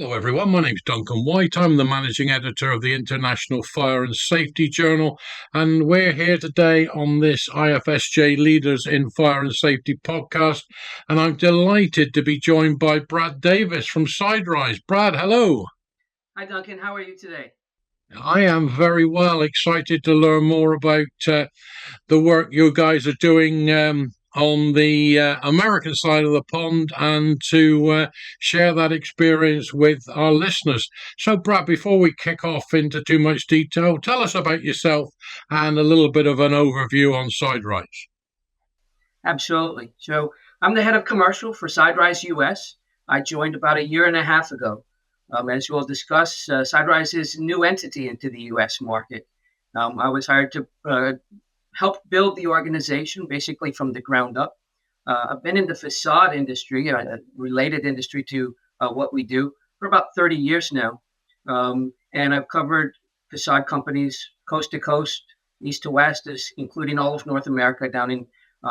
Hello, everyone. My name's Duncan White. I'm the managing editor of the International Fire and Safety Journal, and we're here today on this IFSJ Leaders in Fire and Safety podcast. And I'm delighted to be joined by Brad Davis from Siderise. Brad, hello. Hi, Duncan. How are you today? I am very well, excited to learn more about the work you guys are doing on the American side of the pond and to share that experience with our listeners. So, Brad, before we kick off into too much detail, tell us about yourself and a little bit of an overview on Siderise. Absolutely. So I'm the head of commercial for Siderise US. I joined about a year and a half ago. As we'll discuss, Siderise is a new entity into the US market. I was hired to help build the organization basically from the ground up. I've been in the facade industry, a related industry to what we do, for about 30 years now. And I've covered facade companies coast to coast, east to west, including all of North America, down in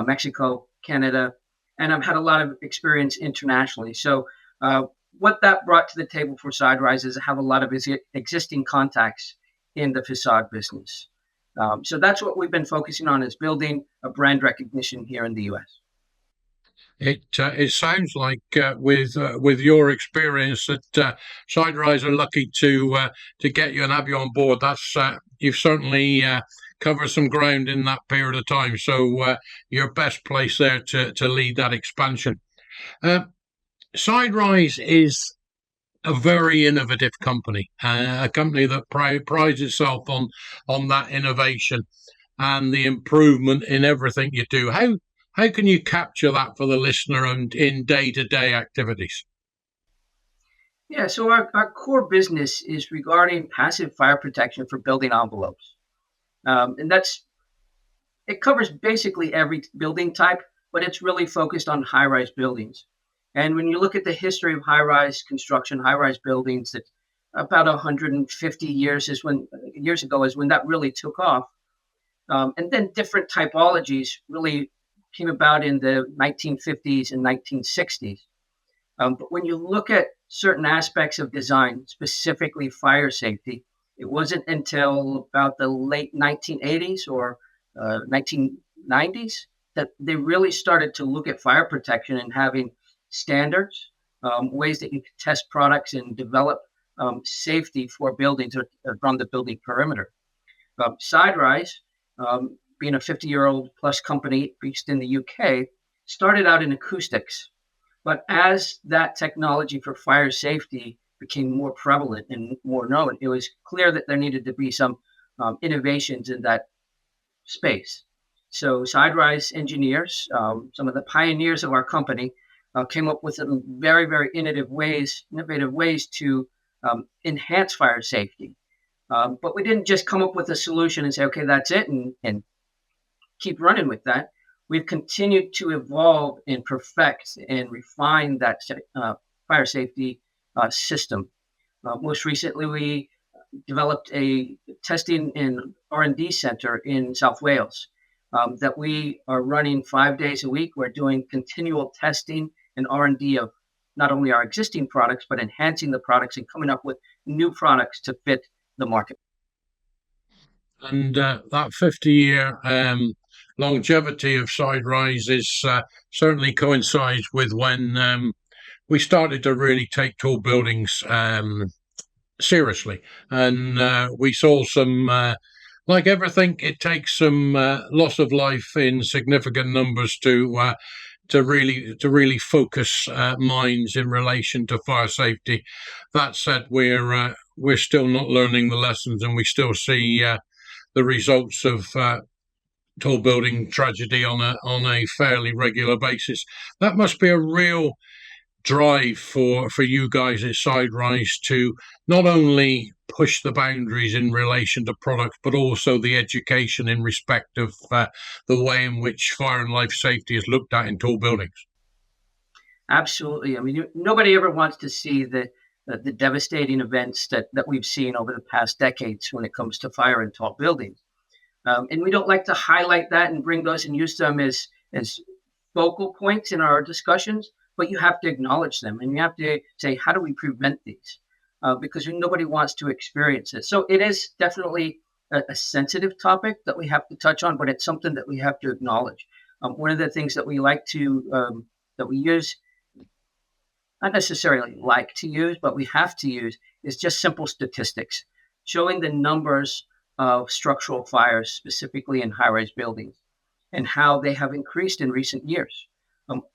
Mexico, Canada, and I've had a lot of experience internationally. So what that brought to the table for Siderise is I have a lot of existing contacts in the facade business. So that's what we've been focusing on, is building a brand recognition here in the U.S. It sounds like with your experience that Siderise are lucky to get you and have you on board. That's you've certainly covered some ground in that period of time. So you're best placed there to lead that expansion. Siderise is a very innovative company, a company that prides itself on that innovation and the improvement in everything you do. How can you capture that for the listener and in day-to-day activities? Yeah, so our core business is regarding passive fire protection for building envelopes. And it covers basically every building type, but it's really focused on high-rise buildings. And when you look at the history of high-rise construction, high-rise buildings, that about 150 years ago is when that really took off. And then different typologies really came about in the 1950s and 1960s. But when you look at certain aspects of design, specifically fire safety, it wasn't until about the late 1980s or 1990s that they really started to look at fire protection and having standards, ways that you can test products and develop safety for buildings around the building perimeter. Siderise, being a 50-year-old plus company based in the UK, started out in acoustics. But as that technology for fire safety became more prevalent and more known, it was clear that there needed to be some innovations in that space. So Siderise engineers, some of the pioneers of our company, came up with some very, very innovative ways to enhance fire safety. But we didn't just come up with a solution and say, okay, that's it, and keep running with that. We've continued to evolve and perfect and refine that fire safety system. Most recently, we developed a testing and R&D center in South Wales that we are running 5 days a week. We're doing continual testing and R&D of not only our existing products, but enhancing the products and coming up with new products to fit the market. And that 50-year longevity of Siderise is certainly coincides with when we started to really take tall buildings seriously. And we saw some, like everything, it takes some loss of life in significant numbers to really focus minds in relation to fire safety. That said, we're still not learning the lessons, and we still see the results of tall building tragedy on a fairly regular basis. That must be a real drive for you guys at Siderise to not only push the boundaries in relation to products, but also the education in respect of the way in which fire and life safety is looked at in tall buildings. Absolutely. I mean, nobody ever wants to see the devastating events that we've seen over the past decades when it comes to fire in tall buildings. And we don't like to highlight that and bring those and use them as focal points in our discussions, but you have to acknowledge them and you have to say, how do we prevent these? Because nobody wants to experience it. So it is definitely a sensitive topic that we have to touch on, but it's something that we have to acknowledge. One of the things that we like to, that we use, not necessarily like to use, but we have to use, is just simple statistics, showing the numbers of structural fires, specifically in high-rise buildings, and how they have increased in recent years.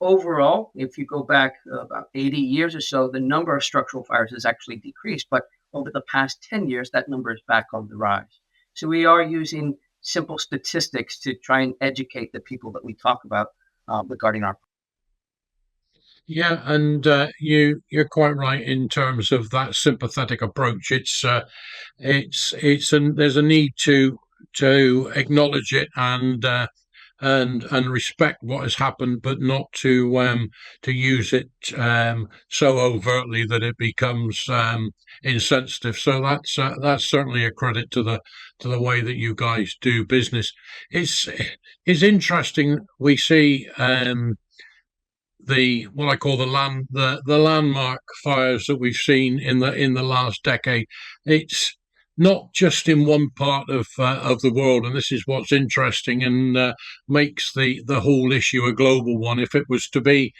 Overall, if you go back about 80 years or so, the number of structural fires has actually decreased, but over the past 10 years, that number is back on the rise. So we are using simple statistics to try and educate the people that we talk about regarding our. Yeah, and you're quite right in terms of that sympathetic approach. It's there's a need to acknowledge it and respect what has happened, but not to use it so overtly that it becomes insensitive. So that's certainly a credit to the way that you guys do business. It's interesting. We see. The what I call the landmark fires that we've seen in the last decade. It's not just in one part of the world, and this is what's interesting and makes the whole issue a global one. If it was to be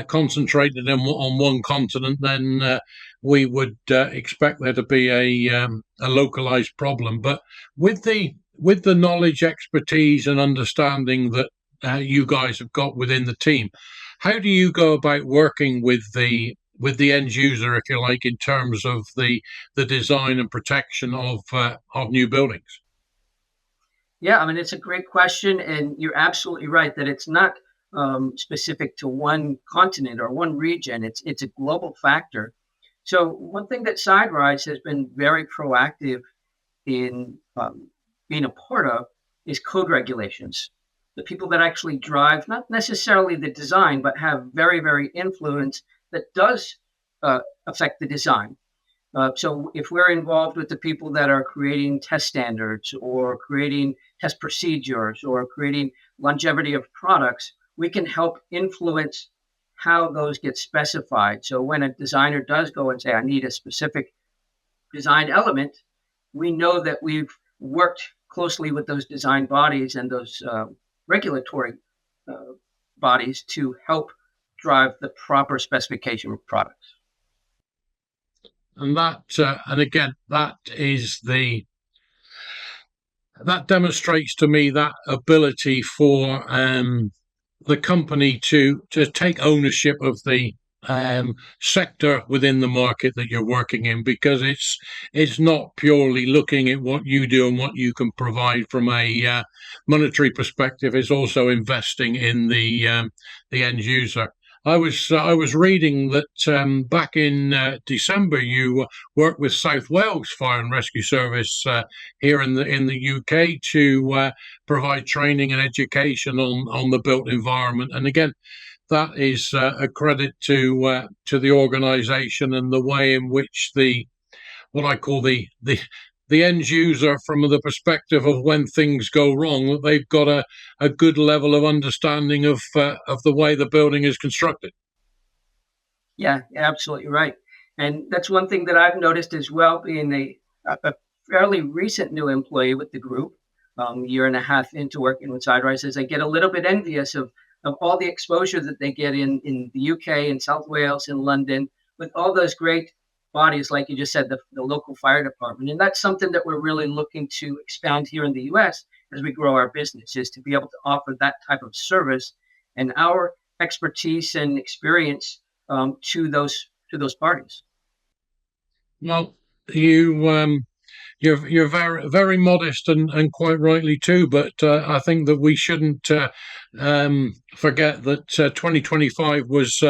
concentrated on one continent, then we would expect there to be a localized problem. But with the knowledge, expertise, and understanding that you guys have got within the team, how do you go about working with the end user, if you like, in terms of the design and protection of new buildings? Yeah, I mean, it's a great question, and you're absolutely right that it's not specific to one continent or one region. It's a global factor. So one thing that Siderise has been very proactive in being a part of is code regulations. The people that actually drive, not necessarily the design, but have very, very influence that does affect the design. So if we're involved with the people that are creating test standards or creating test procedures or creating longevity of products, we can help influence how those get specified. So when a designer does go and say, I need a specific design element, we know that we've worked closely with those design bodies and those regulatory bodies to help drive the proper specification of products. And and again, that demonstrates to me that ability for the company to take ownership of the sector within the market that you're working in, because it's not purely looking at what you do and what you can provide from a monetary perspective. It's also investing in the end user. I was reading that back in December you worked with South Wales Fire and Rescue Service here in the UK to provide training and education on the built environment. And again, that is a credit to the organisation and the way in which what I call the end user, from the perspective of when things go wrong, that they've got a good level of understanding of the way the building is constructed. Yeah, absolutely right. And that's one thing that I've noticed as well, being a fairly recent new employee with the group, year and a half into working with Siderise, is I get a little bit envious of all the exposure that they get in the UK, in South Wales, in London, with all those great bodies, like you just said, the local fire department. And that's something that we're really looking to expand here in the US as we grow our business, is to be able to offer that type of service and our expertise and experience to those parties. Well, you're very very modest and quite rightly too, but I think that we shouldn't forget that 2025 was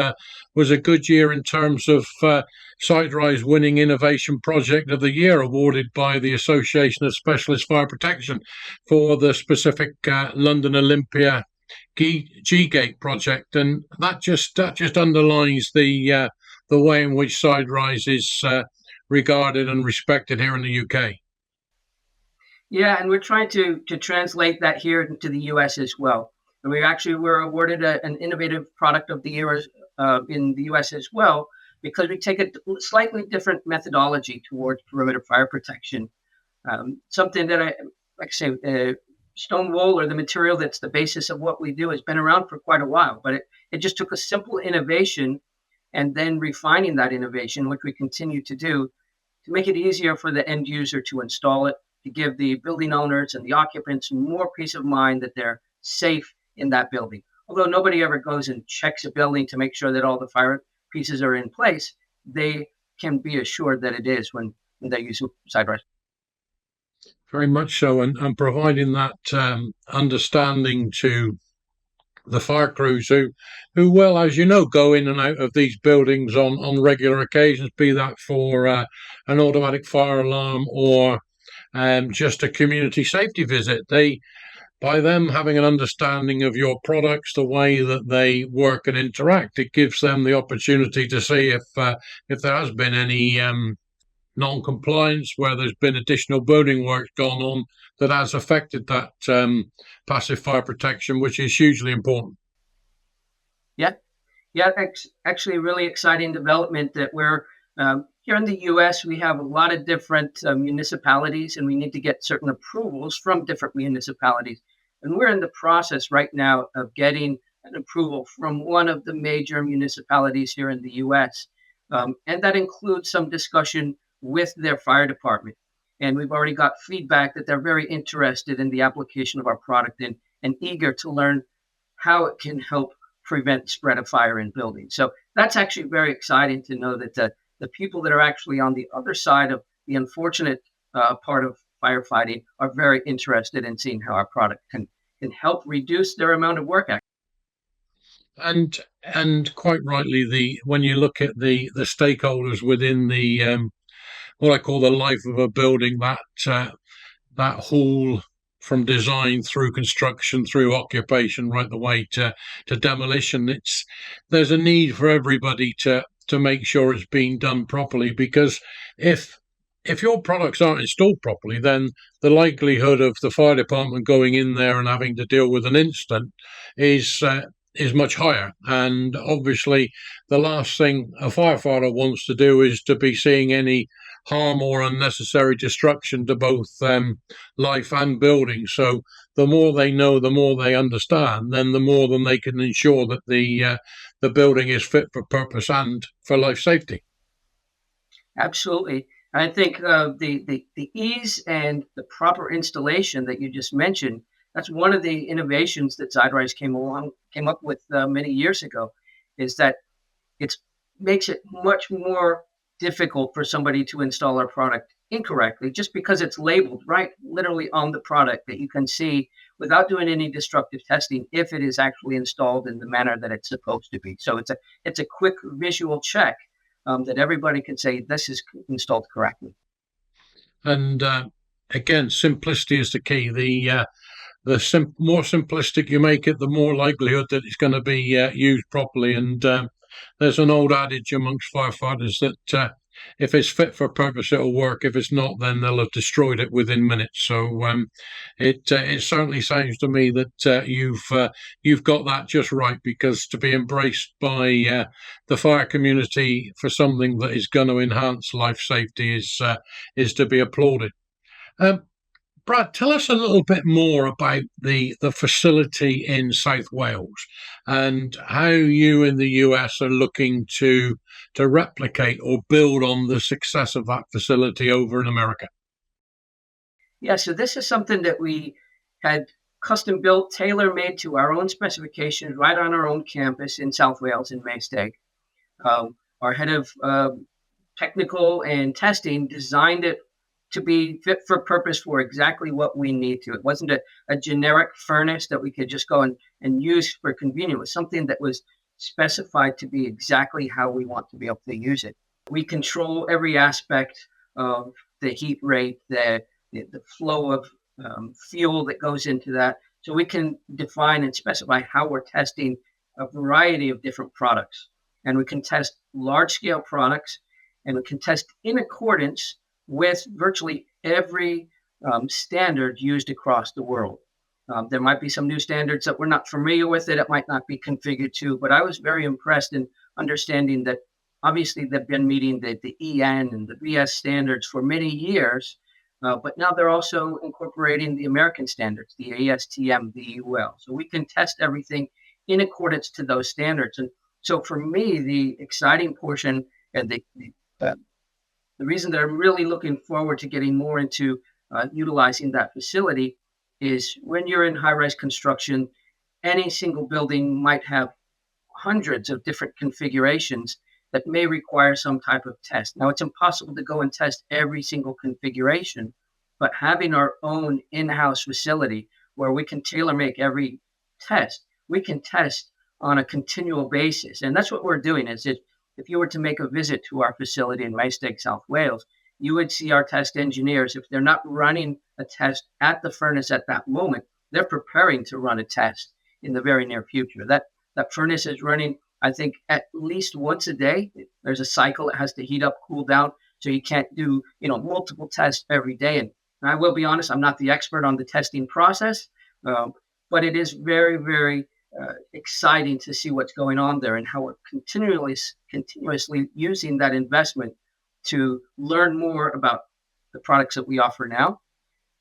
a good year in terms of Siderise winning Innovation Project of the Year, awarded by the Association of Specialist Fire Protection for the specific London Olympia G-Gate project, and that just underlines the way in which Siderise is regarded and respected here in the UK. Yeah, and we're trying to translate that here into the US as well. And we actually were awarded an Innovative Product of the Year in the U.S. as well, because we take a slightly different methodology towards perimeter fire protection. Something that like I say, stone wool, or the material that's the basis of what we do, has been around for quite a while, but it just took a simple innovation and then refining that innovation, which we continue to do, to make it easier for the end user to install it, to give the building owners and the occupants more peace of mind that they're safe in that building. Although nobody ever goes and checks a building to make sure that all the fire pieces are in place, they can be assured that it is when they use Siderise. Very much so, and providing that understanding to the fire crews who will, as you know, go in and out of these buildings on regular occasions, be that for an automatic fire alarm or just a community safety visit. By them having an understanding of your products, the way that they work and interact, it gives them the opportunity to see if there has been any non-compliance, where there's been additional building work gone on that has affected that passive fire protection, which is hugely important. Yeah, actually a really exciting development that we're here in the U.S. We have a lot of different municipalities, and we need to get certain approvals from different municipalities. And we're in the process right now of getting an approval from one of the major municipalities here in the U.S. And that includes some discussion with their fire department. And we've already got feedback that they're very interested in the application of our product and eager to learn how it can help prevent spread of fire in buildings. So that's actually very exciting to know that the people that are actually on the other side of the unfortunate part of firefighting are very interested in seeing how our product can help reduce their amount of work. And quite rightly, when you look at the stakeholders within the what I call the life of a building, that whole, from design through construction through occupation right the way to demolition, there's a need for everybody to make sure it's being done properly, because if your products aren't installed properly, then the likelihood of the fire department going in there and having to deal with an incident is much higher. And obviously the last thing a firefighter wants to do is to be seeing any harm or unnecessary destruction to both life and building. So the more they know, the more they understand, then the more then they can ensure that the building is fit for purpose and for life safety. Absolutely. I think the ease and the proper installation that you just mentioned, that's one of the innovations that Siderise came up with many years ago, is that it makes it much more difficult for somebody to install our product incorrectly, just because it's labeled right literally on the product, that you can see without doing any destructive testing if it is actually installed in the manner that it's supposed to be. So it's a quick visual check that everybody can say this is installed correctly. And again, simplicity is the key. The more simplistic you make it, the more likelihood that it's going to be used properly. And there's an old adage amongst firefighters that if it's fit for purpose, it'll work. If it's not, then they'll have destroyed it within minutes. So it certainly sounds to me that you've got that just right, because to be embraced by the fire community for something that is going to enhance life safety is to be applauded. Brad, tell us a little bit more about the facility in South Wales and how you in the US are looking to replicate or build on the success of that facility over in America. Yeah, so this is something that we had custom built, tailor made to our own specifications, right on our own campus in South Wales in Maesteg. Our head of technical and testing designed it to be fit for purpose for exactly what we need to. It wasn't a generic furnace that we could just go and use for convenience. It was something that was specified to be exactly how we want to be able to use it. We control every aspect of the heat rate, the flow of fuel that goes into that. So we can define and specify how we're testing a variety of different products. And we can test large-scale products, and we can test in accordance with virtually every standard used across the world. There might be some new standards that we're not familiar with, that it might not be configured to, but I was very impressed in understanding that obviously they've been meeting the EN and the BS standards for many years, but now they're also incorporating the American standards, the ASTM, the UL. So we can test everything in accordance to those standards. And so for me, the exciting portion and the reason that I'm really looking forward to getting more into utilizing that facility is when you're in high-rise construction, any single building might have hundreds of different configurations that may require some type of test. Now, it's impossible to go and test every single configuration, but having our own in-house facility where we can tailor make every test, we can test on a continual basis. And that's what we're doing is if you were to make a visit to our facility in Maesteg, South Wales, you would see our test engineers. If they're not running a test at the furnace at that moment, they're preparing to run a test in the very near future. That furnace is running, I think, at least once a day. There's a cycle. It has to heat up, cool down. So you can't do, multiple tests every day. And I will be honest, I'm not the expert on the testing process, but it is very, very exciting to see what's going on there and how we're continuously using that investment to learn more about the products that we offer now,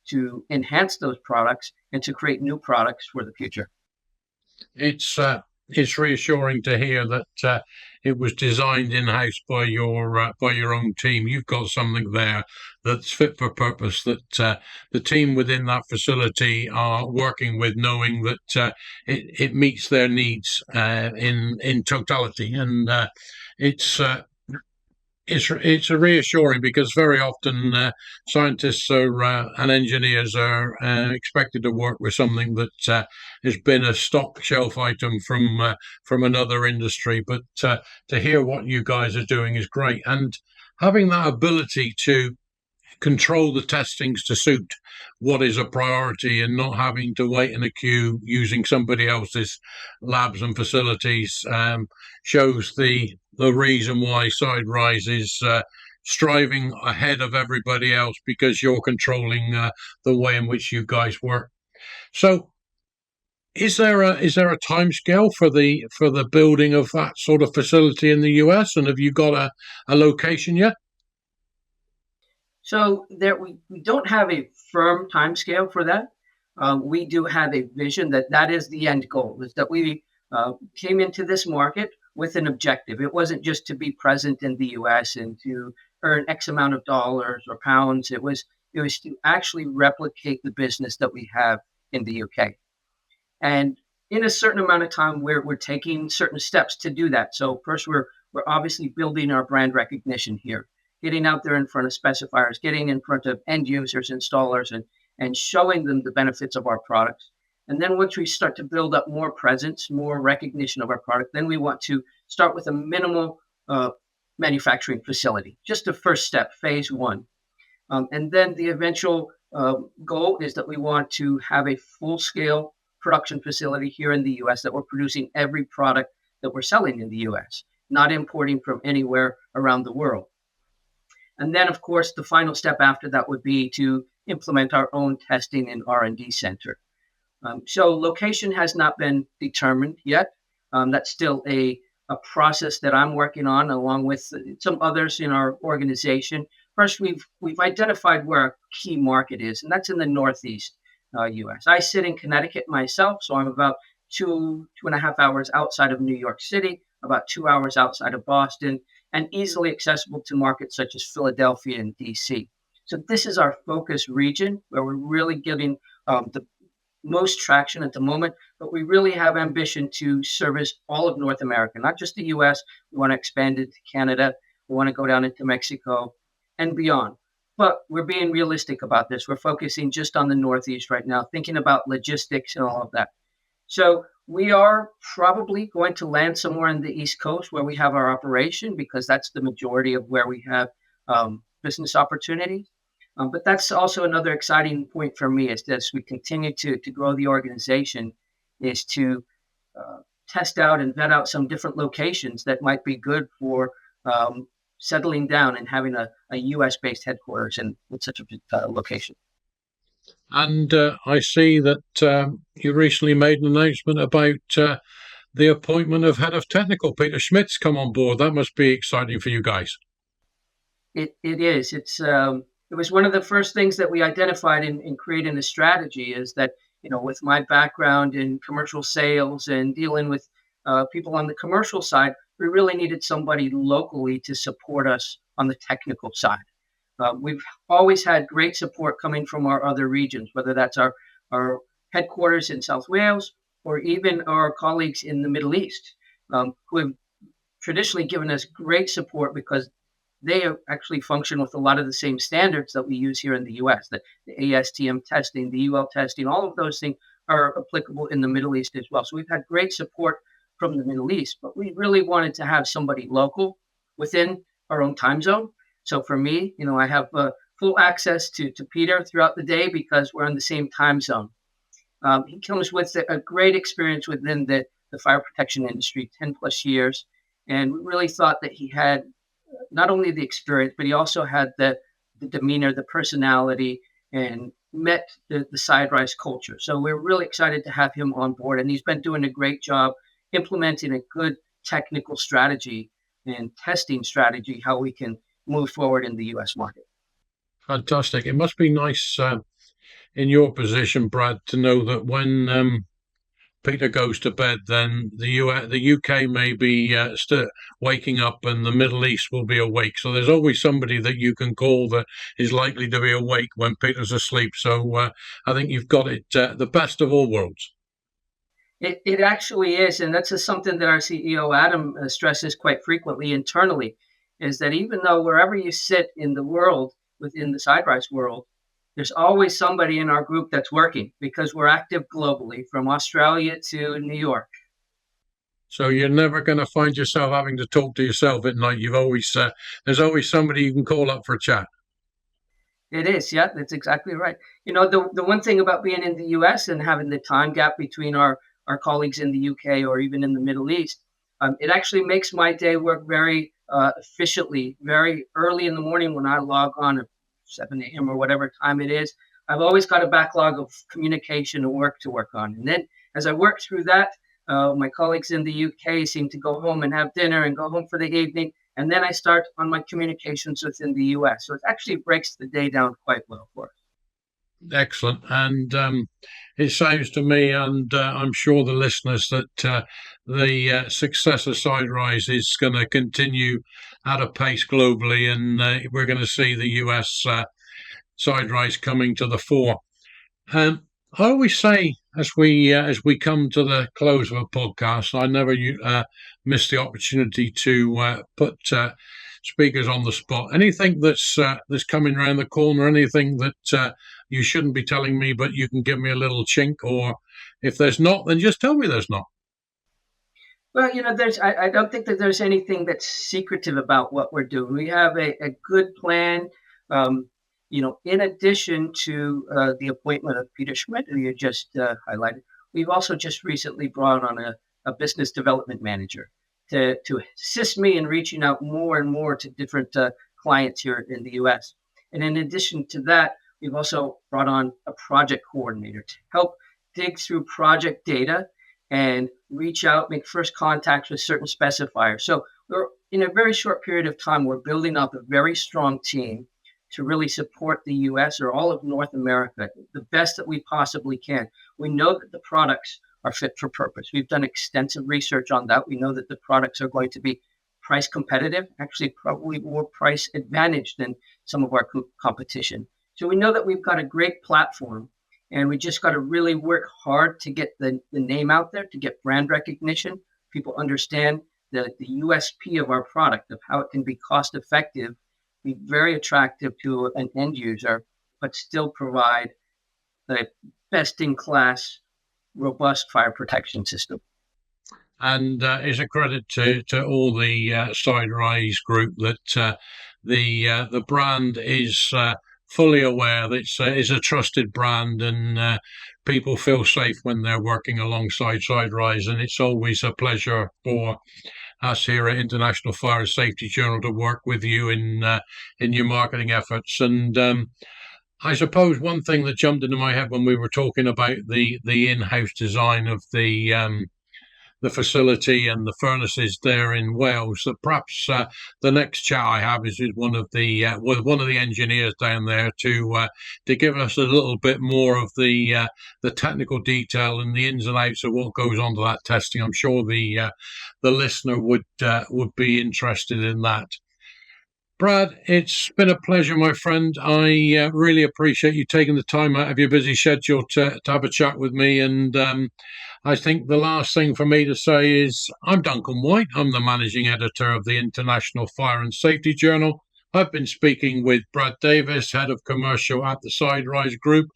to enhance those products, and to create new products for the future. It's reassuring to hear that it was designed in-house by your own team. You've got something there that's fit for purpose, that the team within that facility are working with, knowing that it meets their needs in totality. And it's reassuring because very often scientists and engineers are expected to work with something that has been a stock shelf item from another industry. But to hear what you guys are doing is great, and having that ability to control the testings to suit what is a priority and not having to wait in a queue using somebody else's labs and facilities shows the reason why Siderise is striving ahead of everybody else, because you're controlling the way in which you guys work. So is there a time scale for the building of that sort of facility in the US, and have you got a location yet? So we don't have a firm time scale for that. We do have a vision that is the end goal, is that we came into this market with an objective. It wasn't just to be present in the US and to earn X amount of dollars or pounds. It was to actually replicate the business that we have in the UK. And in a certain amount of time, we're taking certain steps to do that. So first, we're obviously building our brand recognition here, getting out there in front of specifiers, getting in front of end users, installers, and showing them the benefits of our products. And then once we start to build up more presence, more recognition of our product, then we want to start with a minimal manufacturing facility, just a first step, phase one. And then the eventual goal is that we want to have a full-scale production facility here in the US that we're producing every product that we're selling in the US, not importing from anywhere around the world. And then, of course, the final step after that would be to implement our own testing and R&D center. So location has not been determined yet. That's still a process that I'm working on, along with some others in our organization. First, we've identified where our key market is, and that's in the Northeast U.S. I sit in Connecticut myself, so I'm about 2.5 hours outside of New York City, about 2 hours outside of Boston, and easily accessible to markets such as Philadelphia and D.C. So this is our focus region where we're really getting the most traction at the moment, but we really have ambition to service all of North America, not just the U.S. We want to expand it to Canada. We want to go down into Mexico and beyond. But we're being realistic about this. We're focusing just on the Northeast right now, thinking about logistics and all of that. So we are probably going to land somewhere in the East Coast where we have our operation, because that's the majority of where we have business opportunities. But that's also another exciting point for me, is as we continue to grow the organization, is to test out and vet out some different locations that might be good for settling down and having a US-based headquarters in such a location. And I see that you recently made an announcement about the appointment of head of technical. Peter Schmidt's come on board. That must be exciting for you guys. It is. It was one of the first things that we identified in creating the strategy is that, with my background in commercial sales and dealing with people on the commercial side, we really needed somebody locally to support us on the technical side. We've always had great support coming from our other regions, whether that's our headquarters in South Wales or even our colleagues in the Middle East, who have traditionally given us great support because they actually function with a lot of the same standards that we use here in the US. The ASTM testing, the UL testing, all of those things are applicable in the Middle East as well. So we've had great support from the Middle East, but we really wanted to have somebody local within our own time zone. So for me, I have full access to Peter throughout the day because we're in the same time zone. He comes with a great experience within the fire protection industry, 10 plus years. And we really thought that he had not only the experience, but he also had the demeanor, the personality, and met the Siderise culture. So we're really excited to have him on board. And he's been doing a great job implementing a good technical strategy and testing strategy, how we can move forward in the U.S. market. Fantastic. It must be nice in your position, Brad, to know that when Peter goes to bed, then the UK may be still waking up, and the Middle East will be awake. So there's always somebody that you can call that is likely to be awake when Peter's asleep. So I think you've got it the best of all worlds. It actually is, and that's something that our CEO Adam stresses quite frequently internally, is that even though wherever you sit in the world, within the Siderise world, there's always somebody in our group that's working because we're active globally, from Australia to New York. So you're never going to find yourself having to talk to yourself at night. You've always there's always somebody you can call up for a chat. It is, yeah, that's exactly right. The one thing about being in the U.S. and having the time gap between our colleagues in the U.K. or even in the Middle East, it actually makes my day work very efficiently, very early in the morning when I log on at 7 a.m. or whatever time it is. I've always got a backlog of communication and work to work on. And then as I work through that, my colleagues in the UK seem to go home and have dinner and go home for the evening. And then I start on my communications within the US. So it actually breaks the day down quite well for us. Excellent. And it sounds to me, and I'm sure the listeners, that the success of Siderise is going to continue at a pace globally, and we're going to see the US Siderise coming to the fore. I always say, as we come to the close of a podcast, I never miss the opportunity to put speakers on the spot. Anything that's coming around the corner, anything that you shouldn't be telling me, but you can give me a little chink, or if there's not, then just tell me there's not. Well, I don't think that there's anything that's secretive about what we're doing. We have a good plan. In addition to the appointment of Peter Schmidt, who you just highlighted, we've also just recently brought on a business development manager to assist me in reaching out more and more to different clients here in the U.S. And in addition to that, we've also brought on a project coordinator to help dig through project data and reach out, make first contacts with certain specifiers. So we're in a very short period of time, we're building up a very strong team to really support the U.S. or all of North America the best that we possibly can. We know that the products are fit for purpose. We've done extensive research on that. We know that the products are going to be price competitive, actually probably more price advantage than some of our competition. So we know that we've got a great platform, and we just got to really work hard to get the name out there, to get brand recognition. People understand the USP of our product, of how it can be cost effective, be very attractive to an end user, but still provide the best in class, robust fire protection system. And it's a credit to all the Siderise group that the brand is fully aware that it's a trusted brand, and people feel safe when they're working alongside Siderise. And it's always a pleasure for us here at International Fire Safety Journal to work with you in your marketing efforts. And I suppose one thing that jumped into my head when we were talking about the in-house design of the the facility and the furnaces there in Wales. So perhaps the next chat I have is with one of the engineers down there to give us a little bit more of the technical detail and the ins and outs of what goes on to that testing. I'm sure the listener would be interested in that. Brad, it's been a pleasure, my friend. I really appreciate you taking the time out of your busy schedule to have a chat with me. And I think the last thing for me to say is I'm Duncan White. I'm the managing editor of the International Fire and Safety Journal. I've been speaking with Brad Davis, head of commercial at the Siderise Group.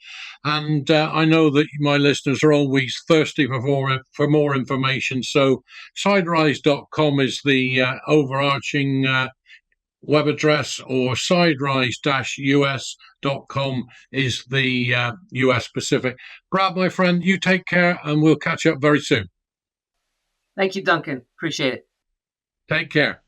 And I know that my listeners are always thirsty for more information. So siderise.com is the overarching web address, or siderise-us.com is the US Pacific. Brad, my friend, you take care and we'll catch up very soon. Thank you, Duncan. Appreciate it. Take care.